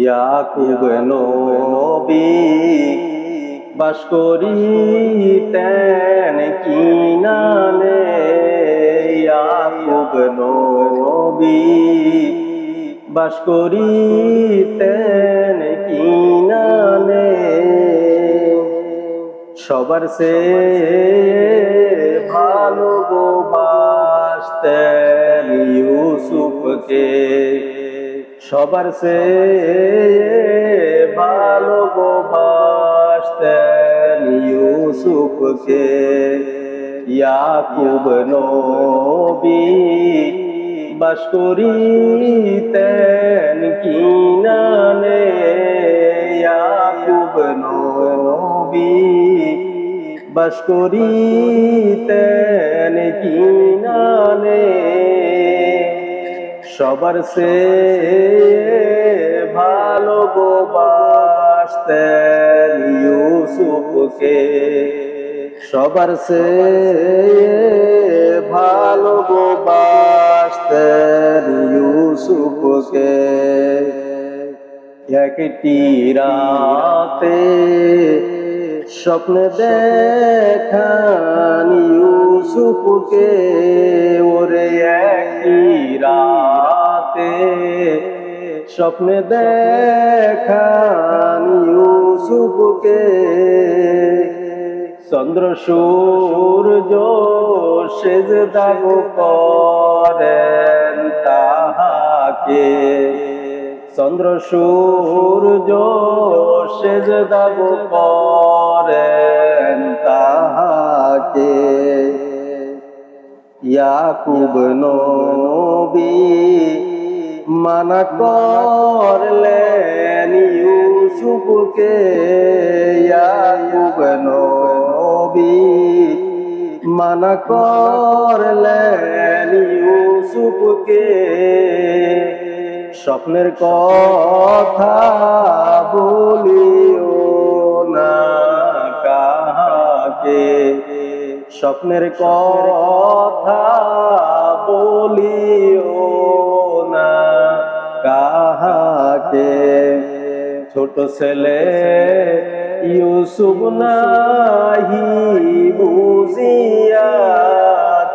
ইয়াকুব নবী বাস করিতেন কিনানে। ইয়াকুব নবী বাস করিতেন কিনানে। সবার সে ভালোবাসতেন ইউসুফকে, সবার সে ভালোবাসতেন ইউসুফকে। ইয়াকুব নবী বাস করিতেন কিনানে। ইয়াকুব নবী বাস করিতেন কিনানে। সবার সে ভালোবাসতেন ইউসুফকে, সবার সে ভালোবাসতেন ইউসুফকে। একটি রাতে স্বপ্নে দেখান ইউসুফকে, ওরে একটি রাতে স্বপ্নে দেখান ইউসুফকে। চন্দ্র সূর্য সেজদা করেন তাহাকে, চন্দ্র সূর্য সেজদা করেন তাহাকে। ইয়াকুব নবী মানা করলেন ইউসুফকে। ইয়াকুব নবী মানা করলেন ইউসুফকে। স্বপ্নের কথা বলিও না কাহাকে, স্বপ্নের কথা বলিও না কাহাকে। ছোট ছেলে ইউসুফ নাহি বুঝিয়া,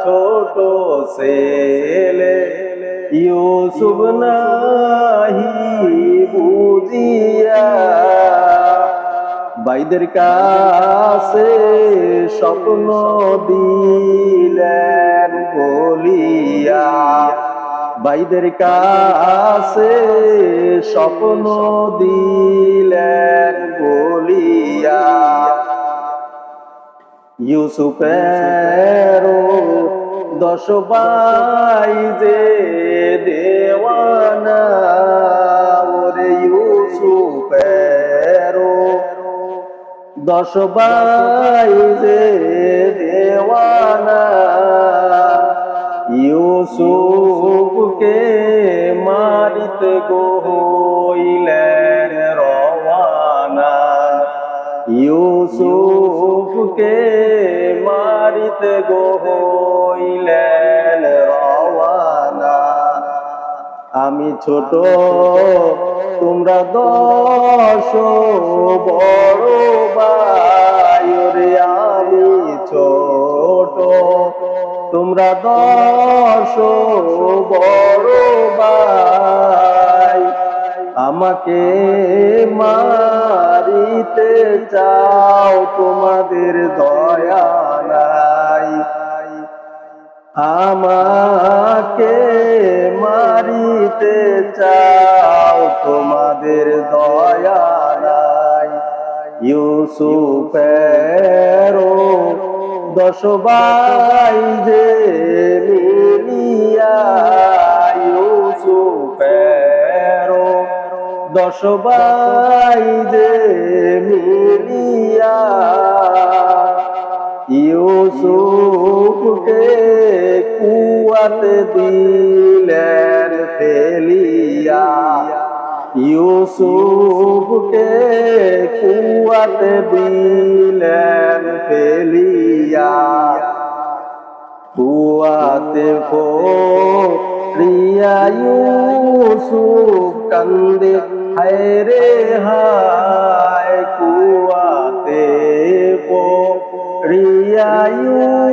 ছোট ছেলে ইউসুফ নাহি বুঝিয়া। ভাইদের কাছে স্বপ্ন দিলেন বলিয়া, ভাইদের কাছে স্বপ্ন দিলেন বলিয়া। ইউসুফের 10 ভাই যে দেওয়ানা, ওরে ইউসুফের 10 ভাই যে দেওয়ানা। ইউসুফকে মারিতে হইলেন রওয়ানা, ইউসুফকে মারিতে হইলেন রওয়ানা। আমি ছোট তোমরা 10 বড় ভাই, ওরে আমি ছোট তোমরা 10 বড় ভাই। আমাকে মারিতে চাও তোমাদের দয়া নাই, আমাকে মারিতে চাও তোমাদের দয়া নাই। ইউসুফের 10 ভাই যে মিলিয়া, ইউসুফের 10 ভাই যে মিলিয়া। ইউসুফকে কুয়াতে দিলেন ফেলিয়া, ইউসুফকে কুয়াতে দিলেন ফেলিয়া। কুয়াতে পড়িয়া ইউসুফ কান্দে হায় রে হায় কুয়াতে পড়িয়া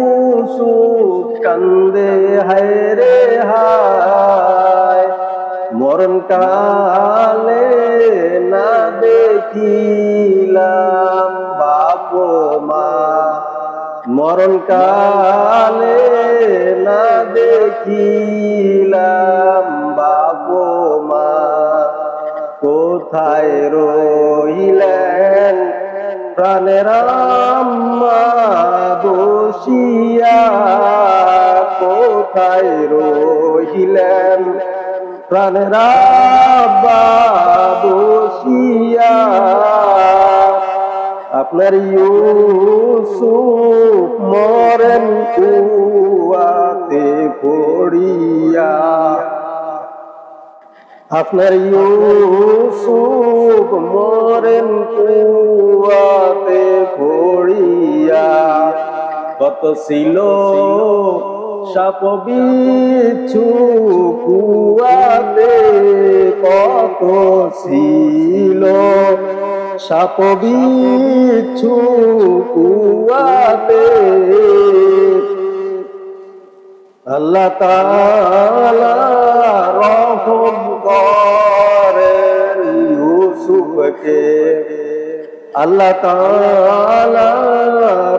ইউসুফ কান্দে হায় রে হায় মরণ কালে না দেখিলাম বাপ মা মরণ কালে না দেখিলাম বাপ মা কোথায় রইলেন প্রাণের আম্মা বসিয়া কোথায় রইলেন প্রাণের আব্বা বসিয়া আপনার ইউসুফ মরেন কুয়াতে পড়িয়া আপনার ইউসুফ মরেন কুয়াতে পড়িয়া কত ছিল সাপ বিচ্ছু কুয়াতে কত ছিল সাপ বিচ্ছু কুয়াতে আল্লাহ তাআলা রহম করেন ইউসুফকে আল্লাহ তাআলা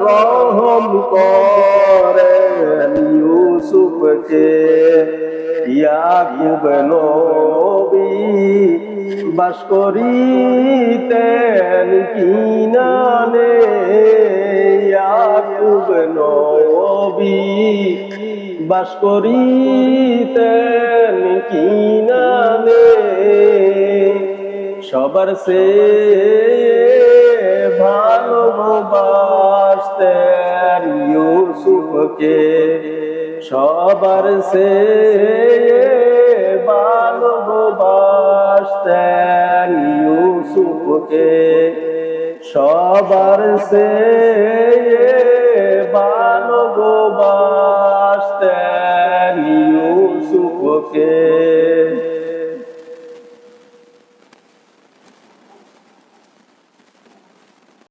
রহম করেন ইউসুফকে ইয়াকুব নবী বাস করিতেন কিনানে ইয়াকুব নবী বাস করিতেন কিনানে সবার সে ভালোবাসতেন ইউসুফকে সবার সে ভালোবাসতেন ইউসুফকে সবার সে ভালোবাসতেন ইউসুফকে